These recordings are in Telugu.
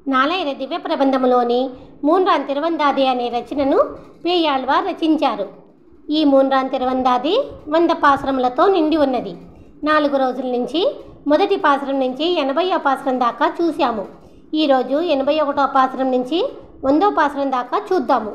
నాలాయిర దివ్య ప్రబంధములోని మూన్రాన్ తిరువందాది అనే రచనను పేయాళ్వార్ రచించారు. ఈ మూన్రాన్ తిరువందాది 100 పాసురములతో నిండి ఉన్నది. 4 రోజుల నుంచి మొదటి పాసురం నుంచి 80వ పాసురం దాకా చూశాము. ఈరోజు 81వ పాసురం నుంచి 100వ పాసురం దాకా చూద్దాము.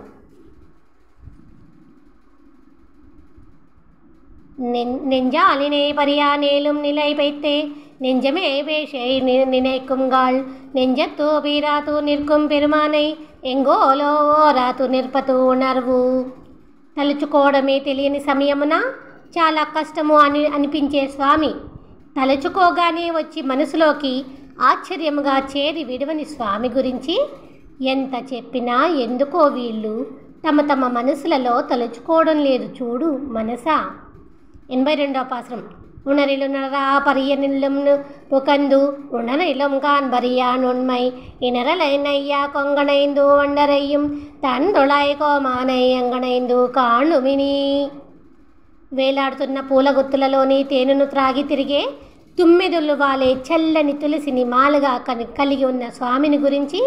நெஞ்சாலினை பரியானேலும் நிலை வைத்தே நெஞ்சமே பேஷை நினைக்குங்காள் நெஞ்சத்தோ பீராத்து நிற்கும் பெருమాனை ఎంగోలో రాతు నిర్పతు ఉణర్వు. తలుచుకోవడమే తెలియని సమయమున చాలా కష్టము అనిపించే స్వామి తలుచుకోగానే వచ్చి మనసులోకి ఆశ్చర్యముగా చేరి విడవని స్వామి గురించి ఎంత చెప్పినా ఎందుకో వీళ్ళు తమ తమ మనసులలో తలుచుకోవడం లేదు చూడు మనసా. 82వ పాసురం. உணரிலுணரா பரியனிலும் புகந்து உணரிலும் காண்பறியான் உண்மை இணரலை நையா கொங்கணைந்து வண்டரையும் தன் தொழாய் கோమాனை అంగణైందు కాణుమిని. వేలాడుతున్న పూల గుత్తులలోని తేనెను త్రాగి తిరిగే తుమ్మెదులు వాలే చల్లని తులసిని మాలుగా కలిగి ఉన్న స్వామిని గురించి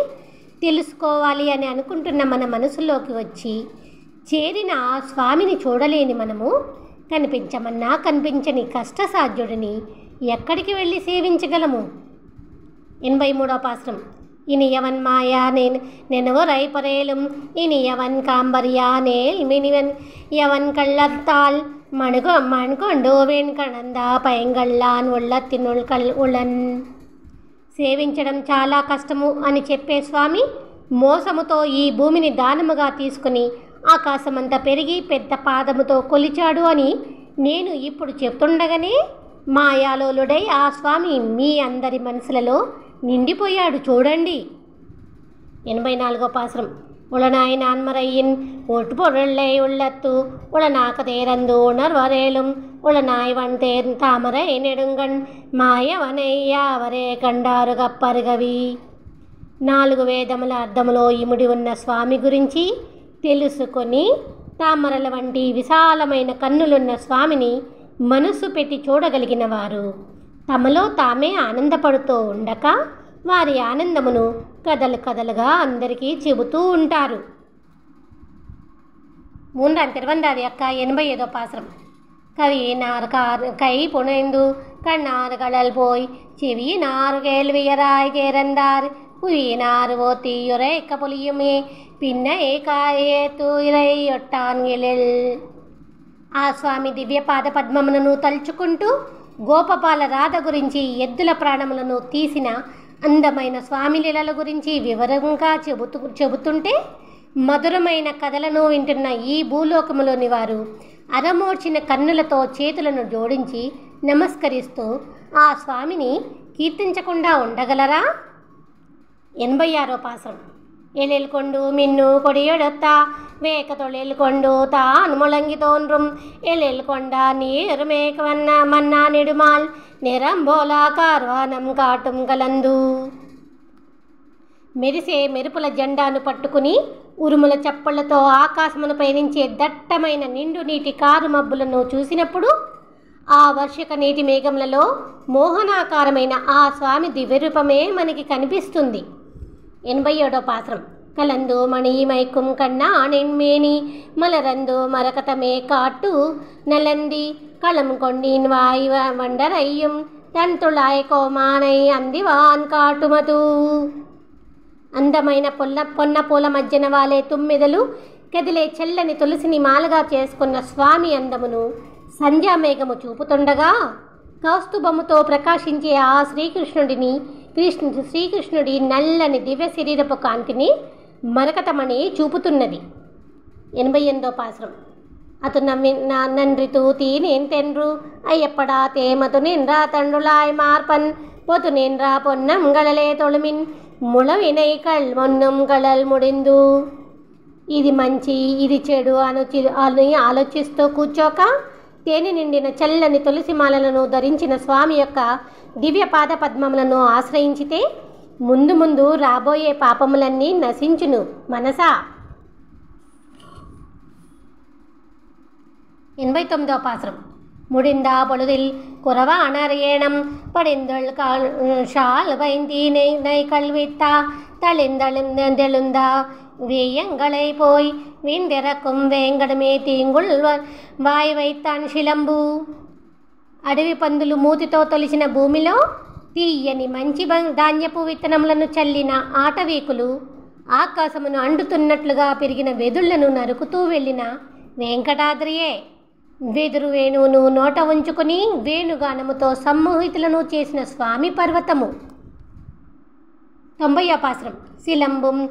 తెలుసుకోవాలి అని అనుకుంటున్న మన మనసులోకి వచ్చి చేరిన ఆ స్వామిని చూడలేని మనము కనిపించమన్నా కనిపించని కష్టసాధ్యుడిని ఎక్కడికి వెళ్ళి సేవించగలము. 83వ పాసురం. இனியவன் மாயா நெனவரை பரேலும் இனியவன் காம்பரியா நேல் மினிவன் எவன் கள்ளத்தால் மண்கொண்டு వెంకణందా పైంగళ్ళాన్ ఉళ్ళత్తినుల్ ఉళన్. సేవించడం చాలా కష్టము అని చెప్పే స్వామి మోసముతో ఈ భూమిని దానముగా తీసుకుని ఆకాశమంతా పెరిగి పెద్ద పాదముతో కొలిచాడు అని నేను ఇప్పుడు చెప్తుండగానే మాయాలోలుడై ఆ స్వామి మీ అందరి మనసులలో నిండిపోయాడు చూడండి. 84వ పాసురం. உளனாய் நான்மறையின் ஒட்டுபொருளை உள்ளத்து உளனாக்கதேரந்து உணர்வரேலும் உளனாய் வந்தேன் தாமரை நெடுங்கண் మాయవనై యావరే కండారు గప్పరుగవి. 4 వేదముల అర్థములో ఇముడి ఉన్న స్వామి గురించి తెలుసుకొని తామరల వంటి విశాలమైన కన్నులున్న స్వామిని మనసు పెట్టి చూడగలిగిన వారు తమలో తామే ఆనందపడుతూ ఉండక వారి ఆనందమును కథలు కథలుగా అందరికీ చెబుతూ ఉంటారు. மூன்றாம் திருவந்தாதி அக்கா 85వ பாசுரம். கவியினார் கை புனைந்து கண்ணாறு கடல் போய் செவியினார் கேள்வியராய் கேரந்தார் புவியினார் ஓத்தியுரைக்க புலியுமே పిన్న ఏకాయేతు ఇరయ్యొట్టాన్గిలిల్. ఆ స్వామి దివ్య పాద పద్మములను తలుచుకుంటూ గోపపాల రాధ గురించి ఎద్దుల ప్రాణములను తీసిన అందమైన స్వామి లీలల గురించి వివరంగా చెబుతుంటే మధురమైన కథలను వింటున్న ఈ భూలోకములోని వారు అరమోడ్చిన కన్నులతో చేతులను జోడించి నమస్కరిస్తూ ఆ స్వామిని కీర్తించకుండా ఉండగలరా. 86వ పాసురం. எழில்கொண்டு மின்னு கொடியெடுத்தா வேக்க தொழில் கொண்டு தான் முழங்கி தோன்றும் எழில் கொண்டா நீர் மேக வண்ண மன்னா நெடுமால் நிறம்போలా కార్వానం కాటుం కలందు. మెరిసే మెరుపుల జెండాను పట్టుకుని ఉరుముల చప్పళ్లతో ఆకాశమును పయనించే దట్టమైన నిండు నీటి కారు మబ్బులను చూసినప్పుడు ఆ వర్షక నీటి మేఘములలో మోహనాకారమైన ఆ స్వామి దివ్యరూపమే మనకి కనిపిస్తుంది. 87వ పాసురం. కలందు మణి మైకుం కన్నా నెన్మేని మలరందు మరకతమే కాటు నలంది களம் கொண்டின் வாய் வண்டரையும் தன் துளாய் కోమానై అందివాన్ కాటుమదు. అందమైన పొన్న పూల మధ్యన వాలే తుమ్మెదలు కదిలే చల్లని తులసిని మాలగా చేసుకున్న స్వామి అందమును సంధ్యామేఘము చూపుతుండగా కౌస్తుభముతో ప్రకాశించే ఆ శ్రీకృష్ణుడి నల్లని దివ్య శరీరపు కాంతిని మరకతమణి చూపుతున్నది. 88వ పాసురం. అతు నన్రి తూతి నేను తెన్రు అయ్యప్పడా తేమతు నిన్రా తండ్రులాయ్ మార్పన్ పొతు నిన్రా పొన్నం గళలే తొళమిన్ ముళవినై మొన్నం గళల్ ముడిందు. ఇది మంచి ఇది చెడు అని ఆలోచిస్తూ కూర్చోక తేనె నిండిన చల్లని తులసిమాలలను ధరించిన స్వామి యొక్క దివ్య పాద పద్మములను ఆశ్రయించితే ముందు ముందు రాబోయే పాపములన్నీ నశించును మనసా. 89వ పాసురం. முடிந்தா பொழுதில் குறவானறியேனம் படிந்தொள் ஷால் வைந்தி நெய் கல்வித்தா தளிந்தெழுந்தா வேயங்களை போய் வீந்திறக்கும் వేంగడమే తీంగుల్ వాయి వైతాన్ శిలంబు. అడవి పందులు మూతితో తొలిచిన భూమిలో తీయని మంచి ధాన్యపు విత్తనములను చల్లిన ఆటవీకులు ఆకాశమును అంటుతున్నట్లుగా పెరిగిన వెదుళ్లను నరుకుతూ వెళ్ళిన వెంకటాద్రియే. వెదురు వేణువును నోట ఉంచుకుని వేణుగానముతో సమ్మోహితులను చేసిన స్వామి పర్వతము. 90వ పాసురం. சிலம்பும்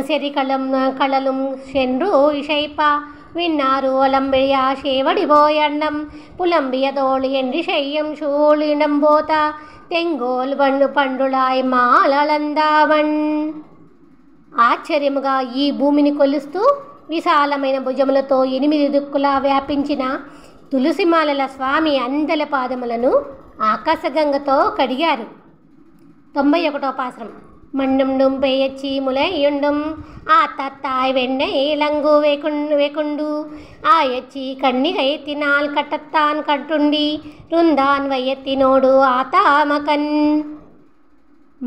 செறிகளும் களலும் சென்று இசைப்பா விண்ணாறு ஒலம்பியா சேவடி போயண்ணம் புலம்பிய தோழி என்று செய்யும் சூழிடம்போతా తెంగోల్ పండులాయ్ మాలలందావన్. ఆశ్చర్యముగా ఈ భూమిని కొలుస్తూ విశాలమైన భుజములతో 8 దిక్కులా వ్యాపించిన తులసిమాలల స్వామి అందల పాదములను ఆకాశగంగతో కడిగారు. 91వ పాసురం. மண்ணும் பெயச்சி முளையுண்டும் ஆத்தாய் வெண்ணை இளங்கு வெகுண்டு ஆயச்சி கண்ணிகைத்தினால் கட்டத்தான் கட்டுண்டி రుందాన్ వయ్యెత్తినోడు ఆతామకన్.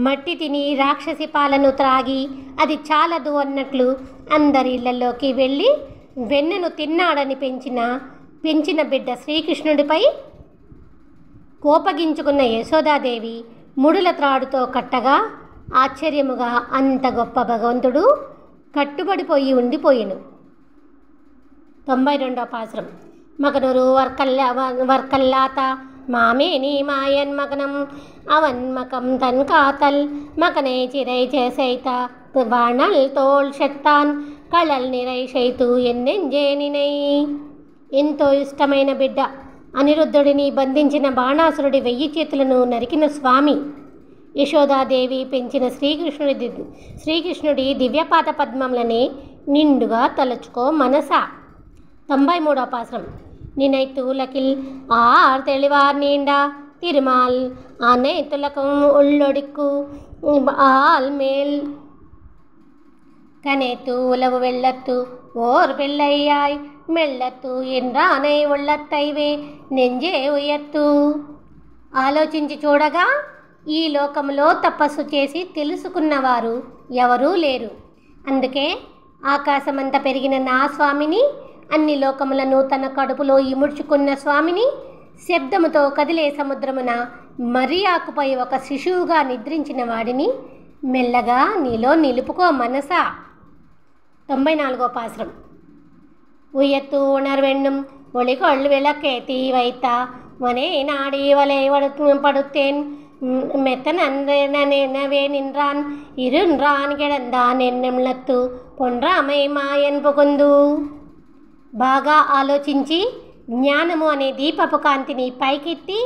మట్టి తిని రాక్షసి పాలను త్రాగి అది చాలదు అన్నట్లు అందరి ఇళ్లలోకి వెళ్ళి వెన్నెను తిన్నాడని పెంచిన బిడ్డ శ్రీకృష్ణుడిపై కోపగించుకున్న యశోదాదేవి ముడుల త్రాడుతో కట్టగా ఆశ్చర్యముగా అంత గొప్ప భగవంతుడు కట్టుబడిపోయి ఉండిపోయెను. 92వ పాసురం. మగనూరు వర్కల్లాత మామేని మాయన్ మగనం అవన్ మకం తన్ కాతల్ మకనే చిరై చేసైత బాణల్ తోల్ షత్తాన్ కళల్ నిరై శైతు ఎన్నెంజేనినై. ఎంతో ఇష్టమైన బిడ్డ అనిరుద్ధుడిని బంధించిన బాణాసురుడి 1000 చేతులను నరికిన స్వామి. యశోదాదేవి పెంచిన శ్రీకృష్ణుడి దివ్యపాద పద్మములని నిండుగా తలుచుకో మనసా. 93వ పాసురం. నినైతులకిల్ ఆర్ తెళివార్ నీండా తిరుమాల్ ఆనైతులకు ఉళ్ళొడిక్కు ఆల్ మేల్ కనేతు ఉలవు వెళ్ళత్తు ఓర్ పెళ్ళయ్యాయ్ మెళ్ళత్తు ఎండ్రానై ఉళ్ళత్తైవే నెంజే ఉయత్తు. ఆలోచించి చూడగా ఈ లోకములో తపస్సు చేసి తెలుసుకున్నవారు ఎవరూ లేరు. అందుకే ఆకాశమంత పెరిగిన నా స్వామిని, అన్ని లోకములను తన కడుపులో ఇముడ్చుకున్న స్వామిని, శబ్దముతో కదిలే సముద్రమున మర్రి ఆకుపై ఒక శిశువుగా నిద్రించిన వాడిని మెల్లగా నీలో నిలుపుకో మనసా. 94వ పాసురం. ఉయ్యత్తు ఉణర్వెన్నుం ఒళికొళ్ళు విளக்கேத்தி வைத்தா மனே நாடி வலை படுத்தேன் மெத்தனவே நின்றான் இருன்றான் கிடந்தான் ఎన్నెంలత్తు పొండ్రామై మాయన్ పుకుందు. బాగా ఆలోచించి జ్ఞానము అనే దీపపు కాంతిని పైకెత్తి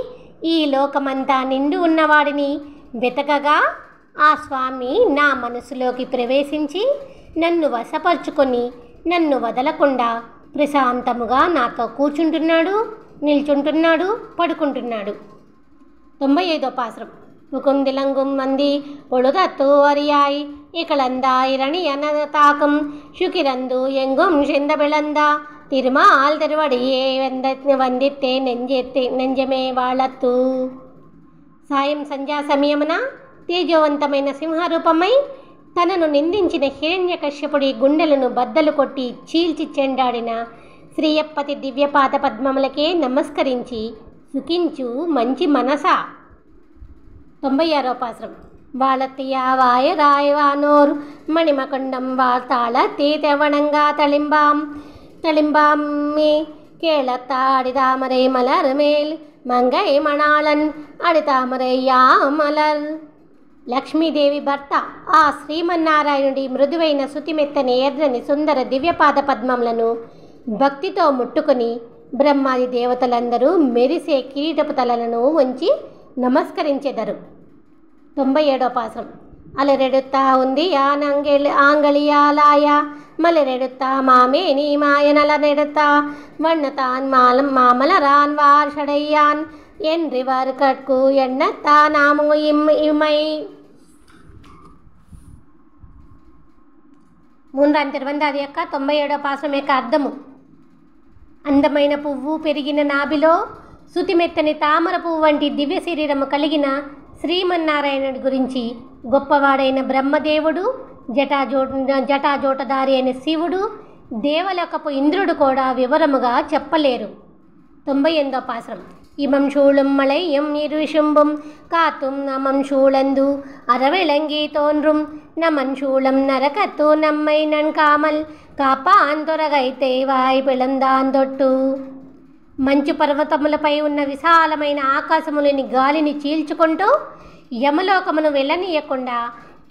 ఈ లోకమంతా నిండు ఉన్నవాడిని వెతకగా ఆ స్వామి నా మనసులోకి ప్రవేశించి నన్ను వశపరుచుకొని నన్ను వదలకుండా ప్రశాంతముగా నాతో కూర్చుంటున్నాడు, నిల్చుంటున్నాడు, పడుకుంటున్నాడు. 95వ పాసురం. முகுந்திலங்கும் வந்தி பொழுதத்து அறியாய் இகழந்தாயிரணி தாக்கும் சுகிரந்து எங்கும் செந்த பிளந்தா திருமால் திருவடியே వందితే నెంజమే వాళత్తు. సాయం సంధ్యా సమయమున తేజోవంతమైన సింహరూపమై తనను నిందించిన హిరణ్యకశ్యపుడి గుండెలను బద్దలు కొట్టి చీల్చి చెండాడిన శ్రీయప్పతి దివ్యపాద పద్మములకే నమస్కరించి సుఖించు మంచి మనసా. 96వ పాసురం. వాళతియా వాయరాయవానోర్ మణిమకొండం వార్తాళ తీతెవణంగా తళింబామ్మి కేళత్త అడితామரை మలర్ మేల్ మంగై మణాళన్ అడితామரை యా మలర్. లక్ష్మీదేవి భర్త ఆ శ్రీమన్నారాయణుడి మృదువైన శుతిమెత్తని ఎర్రని సుందర దివ్యపాద పద్మములను భక్తితో ముట్టుకొని బ్రహ్మాది దేవతలందరూ మెరిసే కిరీటపు తలలను ఉంచి నమస్కరించెదరు. 97వ పాసురం. అలరెడుతా ఉంది ఆంగళియాలాయ మలరెడుతా మామేని మాయనలరెడుతా వన్నతాన్ మామలరాన్ వార్షడయ్యాన్ என்றிவர் கட்கு எண்ணத்தா நாமோ இம்மை. మూన్రాం తిరువందాది యొక్క 97వ పాసురం యొక్క అర్థము. అందమైన పువ్వు పెరిగిన నాభిలో శుతిమెత్తని తామర పువ్వు వంటి దివ్య శరీరము కలిగిన శ్రీమన్నారాయణుడి గురించి గొప్పవాడైన బ్రహ్మదేవుడు, జటాజోటధారి అయిన శివుడు, దేవలోకపు ఇంద్రుడు కూడా వివరముగా చెప్పలేరు. 98వ పాసురం. ఇమం சூழும் மலையும் இருவிசும்பும் காத்தும் நமம் சூழந்து அறவிளங்கி தோன்றும் நமன் சூழம் நரகத்து நம்மை நன்காமல் కాపాంతొరగైతే వాయి పిళందాందొట్టు. మంచు పర్వతములపై ఉన్న విశాలమైన ఆకాశములోని గాలిని చీల్చుకుంటూ యమలోకమును వెళ్ళనీయకుండా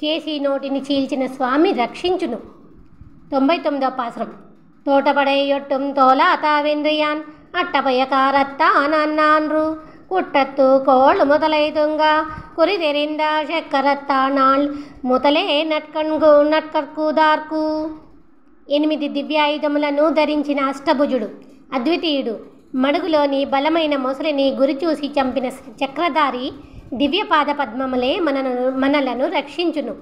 కేసీ నోటిని చీల్చిన స్వామి రక్షించును. 99వ పాసురం. తోటపడైయొట్టుం తోలాతావెంద్రియాన్ அட்டபயக்காரத்தானு குட்டத்து கோள் முதலைதுங்க குறிதெறிந்த சக்கரத்தானால் முதலே నట్కర్కుదార్కు. 8 దివ్యాయుధములను ధరించిన అష్టభుజుడు, అద్వితీయుడు, మడుగులోని బలమైన మొసలిని గురిచూసి చంపిన చక్రధారి దివ్యపాద పద్మములే మనలను రక్షించును.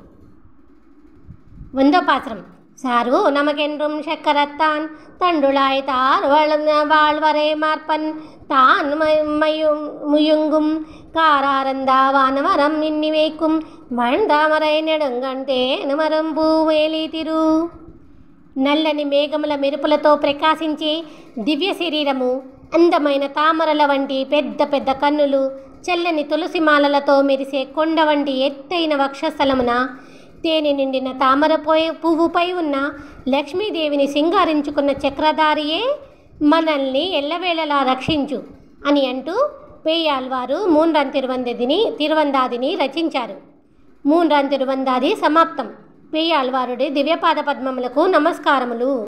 100వ పాసురం. சாரு நமக்கென்றும் சக்கரத்தான் தண்டுளாய்த்தார் வாழ்வரை மார்பன் தான் முயுங்கும் காராரந்தா வானவரம் இன்னி வைக்கும் வழ்ந்தாமரை நெடுங்கంటే మరం పూవేలి తిరు. నల్లని మేఘముల మెరుపులతో ప్రకాశించే దివ్య శరీరము, అందమైన తామరల వంటి పెద్ద పెద్ద కన్నులు, చల్లని తులసిమాలలతో మెరిసే కొండ వంటి ఎత్తైన వక్షస్థలమున తేనె నిండిన తామర పువ్వుపై ఉన్న లక్ష్మీదేవిని సింగారించుకున్న చక్రధారియే మనల్ని ఎల్లవేళలా రక్షించు అని అంటూ పేయాల్వారు మూన్రాన్ తిరువందాదిని రచించారు. మూన్రాన్ తిరువందాది సమాప్తం. పేయాల్వారుడి దివ్యపాద పద్మములకు నమస్కారములు.